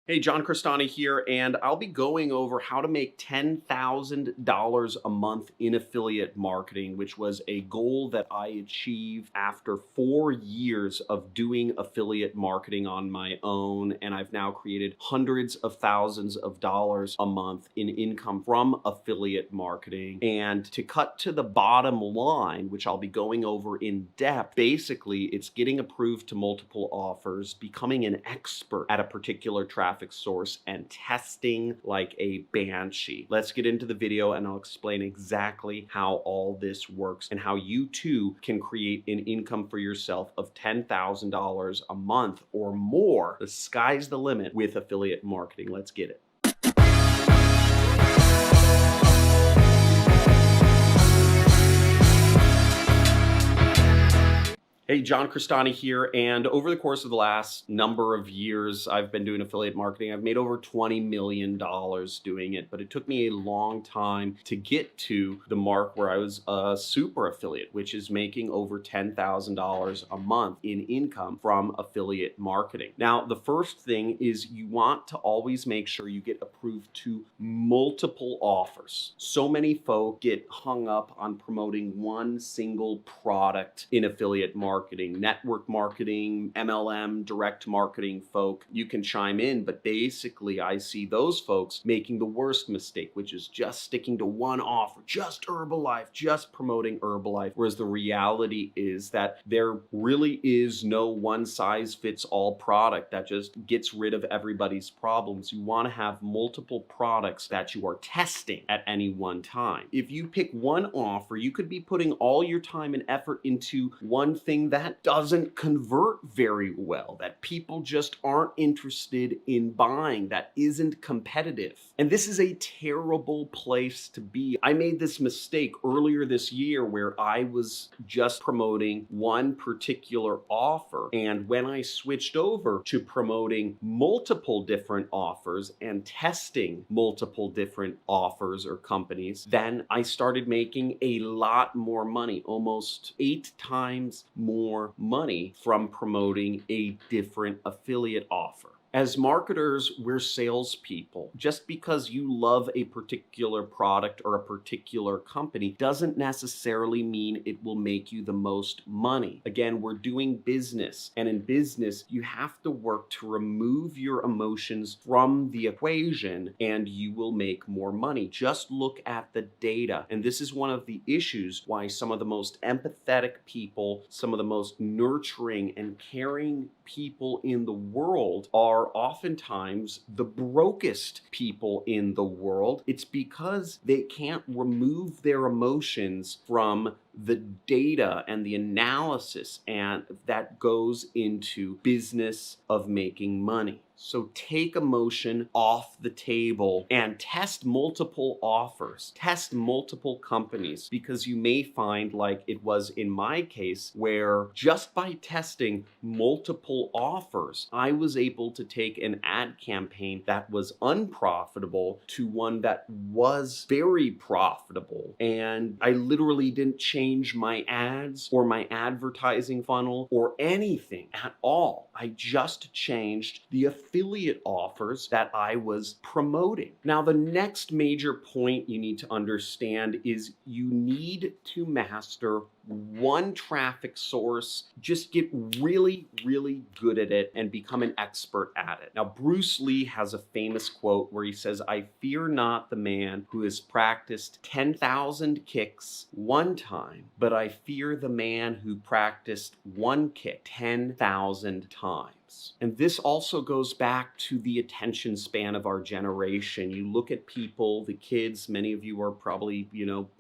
Hey, John Crestani here, and I'll be going over how to make $10,000 a month in affiliate marketing, which was a goal that I achieved after 4 years of doing affiliate marketing on my own. And I've now created hundreds of thousands of dollars a month in income from affiliate marketing. And to cut to the bottom line, which I'll be going over in depth, basically, it's getting approved to multiple offers, becoming an expert at a particular traffic source, and testing like a banshee. Let's get into the video and I'll explain exactly how all this works and how you too can create an income for yourself of $10,000 a month or more. The sky's the limit with affiliate marketing. Let's get it. Hey, John Crestani here, and over the course of the last number of years, I've been doing affiliate marketing. I've made over $20 million doing it, but it took me a long time to get to the mark where I was a super affiliate, which is making over $10,000 a month in income from affiliate marketing. Now, the first thing is you want to always make sure you get approved to multiple offers. So many folk get hung up on promoting one single product in affiliate marketing. Network marketing, MLM, direct marketing folk, you can chime in, but basically I see those folks making the worst mistake, which is just sticking to one offer, just Herbalife, just promoting Herbalife, whereas the reality is that there really is no one size fits all product that just gets rid of everybody's problems. You want to have multiple products that you are testing at any one time. If you pick one offer, you could be putting all your time and effort into one thing that doesn't convert very well, that people just aren't interested in buying, that isn't competitive. And this is a terrible place to be. I made this mistake earlier this year where I was just promoting one particular offer. And when I switched over to promoting multiple different offers and testing multiple different offers or companies, then I started making a lot more money, almost 8 times more money from promoting a different affiliate offer. As marketers, we're salespeople. Just because you love a particular product or a particular company doesn't necessarily mean it will make you the most money. Again, we're doing business, and in business, you have to work to remove your emotions from the equation and you will make more money. Just look at the data. And this is one of the issues why some of the most empathetic people, some of the most nurturing and caring people in the world are oftentimes the brokest people in the world. It's because they can't remove their emotions from the data and the analysis and that goes into business of making money. So take emotion off the table and test multiple offers, test multiple companies, because you may find, like it was in my case, where just by testing multiple offers, I was able to take an ad campaign that was unprofitable to one that was very profitable. And I literally didn't change my ads or my advertising funnel or anything at all. I just changed the affiliate offers that I was promoting. Now, the next major point you need to understand is you need to master one traffic source. Just get really, really good at it and become an expert at it. Now, Bruce Lee has a famous quote where he says, "I fear not the man who has practiced 10,000 kicks one time, but I fear the man who practiced one kick 10,000 times." And this also goes back to the attention span of our generation. You look at people, the kids, many of you are probably,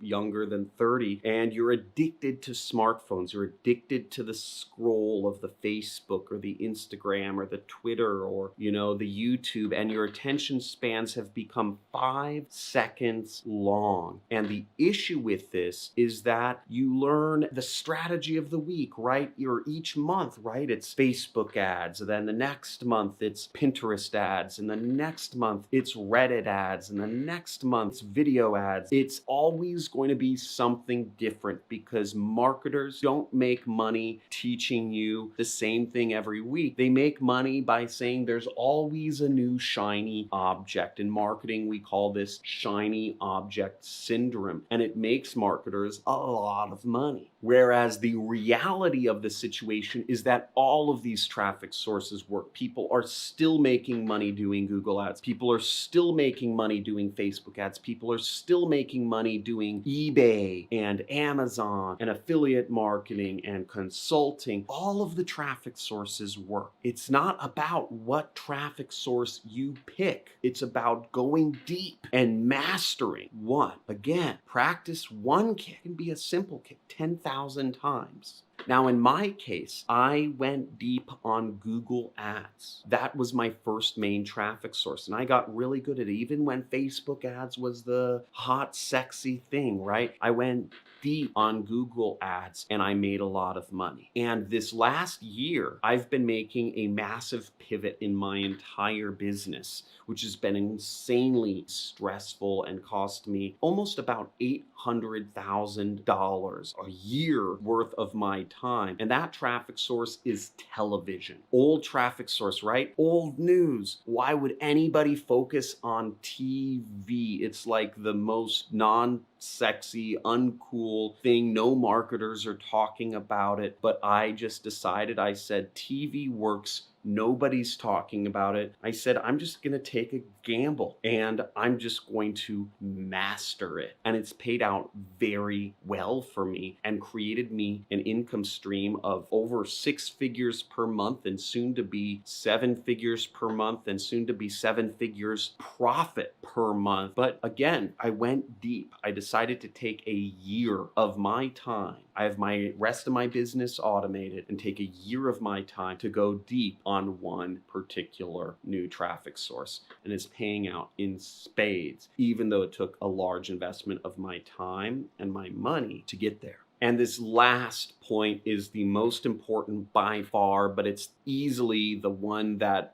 younger than 30, and you're addicted to smartphones. You're addicted to the scroll of the Facebook or the Instagram or the Twitter or, the YouTube, and your attention spans have become 5 seconds long. And the issue with this is that you learn the strategy of the week, right? Or each month, right? It's Facebook ads, ads. And then the next month it's Pinterest ads. And the next month it's Reddit ads. And the next month it's video ads. It's always going to be something different because marketers don't make money teaching you the same thing every week. They make money by saying there's always a new shiny object. In marketing, we call this shiny object syndrome, and it makes marketers a lot of money. Whereas the reality of the situation is that all of these traffic sources work. People are still making money doing Google ads. People are still making money doing Facebook ads. People are still making money doing eBay and Amazon and affiliate marketing and consulting. All of the traffic sources work. It's not about what traffic source you pick. It's about going deep and mastering one. Again, practice one kick can be a simple kick 10,000 times. Now, in my case, I went deep on Google Ads. That was my first main traffic source, and I got really good at it. Even when Facebook ads was the hot, sexy thing, right? I went deep on Google Ads and I made a lot of money. And this last year, I've been making a massive pivot in my entire business, which has been insanely stressful and cost me almost about $800,000 a year worth of my time. And that traffic source is television. Old traffic source, right? Old news. Why would anybody focus on TV? It's like the most non-sexy, uncool thing. No marketers are talking about it, but I just decided, I said, TV works. Nobody's talking about it. I said, I'm just going to take a gamble and I'm just going to master it. And it's paid out very well for me and created me an income stream of over 6 figures per month and soon to be 7 figures per month and soon to be 7 figures profit per month. But again, I went deep. I decided to take a year of my time. I have my rest of my business automated and take a year of my time to go deep on one particular new traffic source. And it's paying out in spades, even though it took a large investment of my time and my money to get there. And this last point is the most important by far, but it's easily the one that,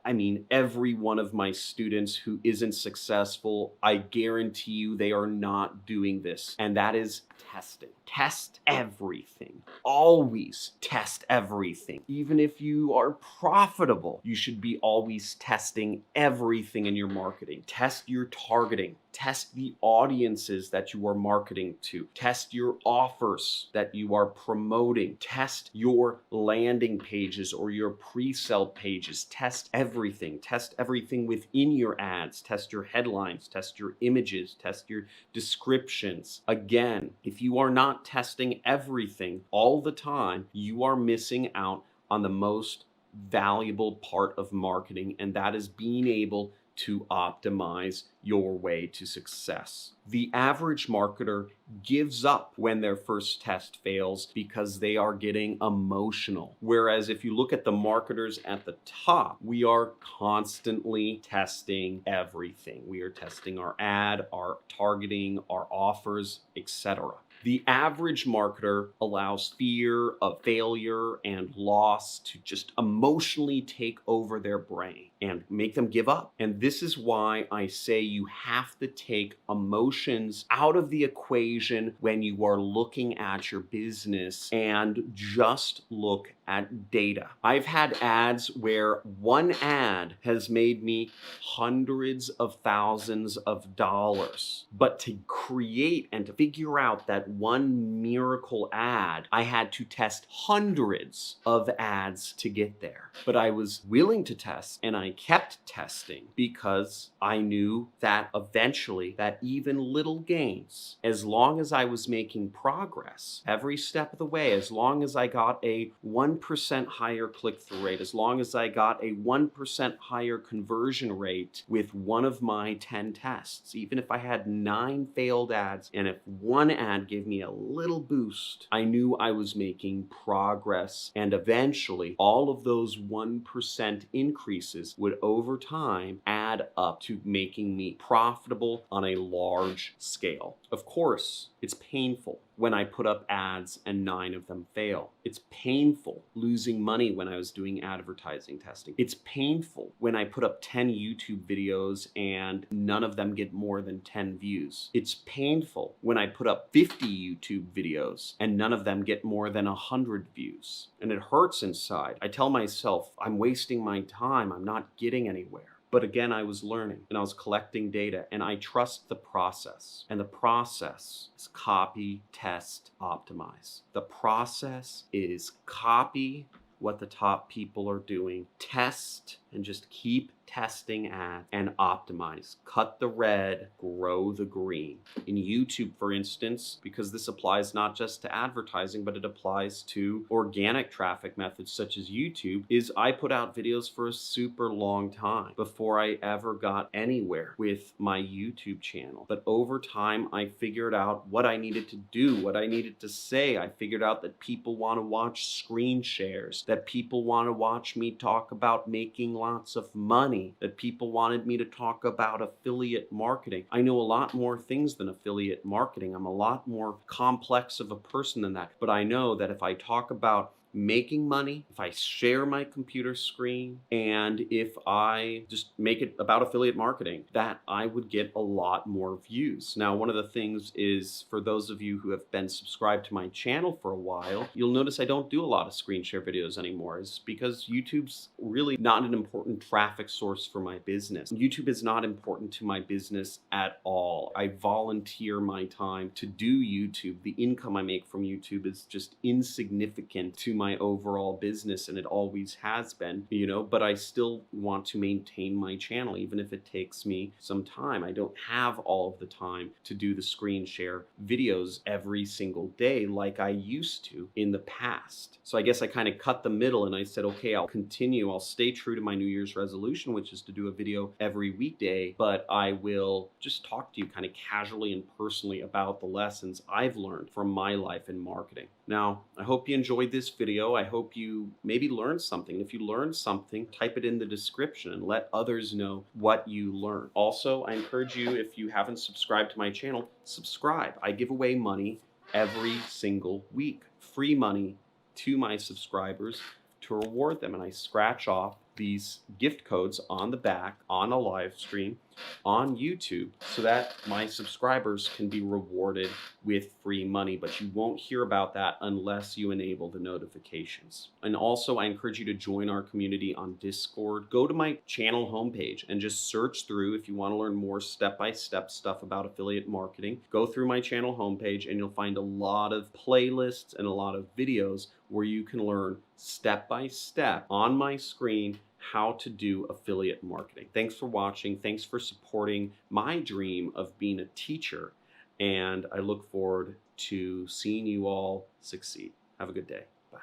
every one of my students who isn't successful, I guarantee you they are not doing this. And that is testing. Test everything. Always test everything. Even if you are profitable, you should be always testing everything in your marketing. Test your targeting. Test the audiences that you are marketing to. Test your offers that you are promoting. Test your landing pages or your pre-sale pages. Test everything. Test everything within your ads. Test your headlines. Test your images. Test your descriptions. Again, if you are not testing everything all the time, you are missing out on the most valuable part of marketing, and that is being able to optimize your way to success. The average marketer gives up when their first test fails because they are getting emotional. Whereas if you look at the marketers at the top, we are constantly testing everything. We are testing our ad, our targeting, our offers, etc. The average marketer allows fear of failure and loss to just emotionally take over their brain and make them give up. And this is why I say you have to take emotions out of the equation when you are looking at your business and just look at data. I've had ads where one ad has made me hundreds of thousands of dollars. But to create and to figure out that one miracle ad, I had to test hundreds of ads to get there. But I was willing to test and I kept testing because I knew that eventually that even little gains, as long as I was making progress every step of the way, as long as I got a 1% higher click-through rate, as long as I got a 1% higher conversion rate with one of my 10 tests, even if I had 9 failed ads and if one ad gave me a little boost, I knew I was making progress, and eventually all of those 1% increases would over time add up to making me profitable on a large scale. Of course, it's painful. when I put up ads and 9 of them fail. It's painful losing money when I was doing advertising testing. It's painful when I put up 10 YouTube videos and none of them get more than 10 views. It's painful when I put up 50 YouTube videos and none of them get more than 100 views. And it hurts inside. I tell myself, I'm wasting my time. I'm not getting anywhere. But again, I was learning and I was collecting data, and I trust the process. And the process is copy, test, optimize. The process is copy what the top people are doing, test, and just keep testing ads and optimize. Cut the red, grow the green. In YouTube, for instance, because this applies not just to advertising, but it applies to organic traffic methods such as YouTube, is I put out videos for a super long time before I ever got anywhere with my YouTube channel. But over time, I figured out what I needed to do, what I needed to say. I figured out that people want to watch screen shares, that people want to watch me talk about making lots of money, that people wanted me to talk about affiliate marketing. I know a lot more things than affiliate marketing. I'm a lot more complex of a person than that. But I know that if I talk about making money, if I share my computer screen, and if I just make it about affiliate marketing, that I would get a lot more views. Now, one of the things is, for those of you who have been subscribed to my channel for a while, you'll notice I don't do a lot of screen share videos anymore. It's because YouTube's really not an important traffic source for my business. YouTube is not important to my business at all. I volunteer my time to do YouTube. The income I make from YouTube is just insignificant to my overall business, and it always has been, but I still want to maintain my channel, even if it takes me some time. I don't have all of the time to do the screen share videos every single day like I used to in the past. So I guess I kind of cut the middle and I said, okay, I'll stay true to my New Year's resolution, which is to do a video every weekday, but I will just talk to you kind of casually and personally about the lessons I've learned from my life in marketing. Now, I hope you enjoyed this video. I hope you maybe learned something. If you learned something, type it in the description and let others know what you learned. Also, I encourage you, if you haven't subscribed to my channel, subscribe. I give away money every single week, free money to my subscribers to reward them. And I scratch off these gift codes on the back on a live stream on YouTube so that my subscribers can be rewarded with free money, but you won't hear about that unless you enable the notifications. And also, I encourage you to join our community on Discord. Go to my channel homepage and just search through, if you want to learn more step-by-step stuff about affiliate marketing, go through my channel homepage and you'll find a lot of playlists and a lot of videos where you can learn step-by-step on my screen how to do affiliate marketing. Thanks for watching. Thanks for supporting my dream of being a teacher. And I look forward to seeing you all succeed. Have a good day. Bye.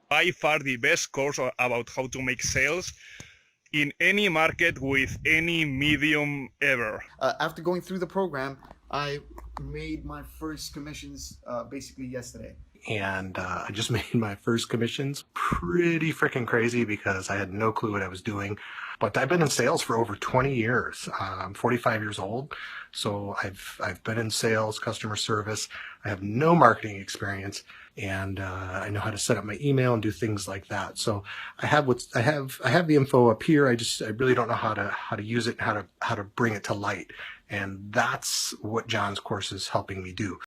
By far the best course about how to make sales in any market with any medium ever. After going through the program, I made my first commissions basically yesterday. And I just made my first commissions. Pretty freaking crazy because I had no clue what I was doing. But I've been in sales for over 20 years. I'm 45 years old, so I've been in sales, customer service. I have no marketing experience, and I know how to set up my email and do things like that. So I have the info up here. I really don't know how to use it, and how to bring it to light. And that's what John's course is helping me do.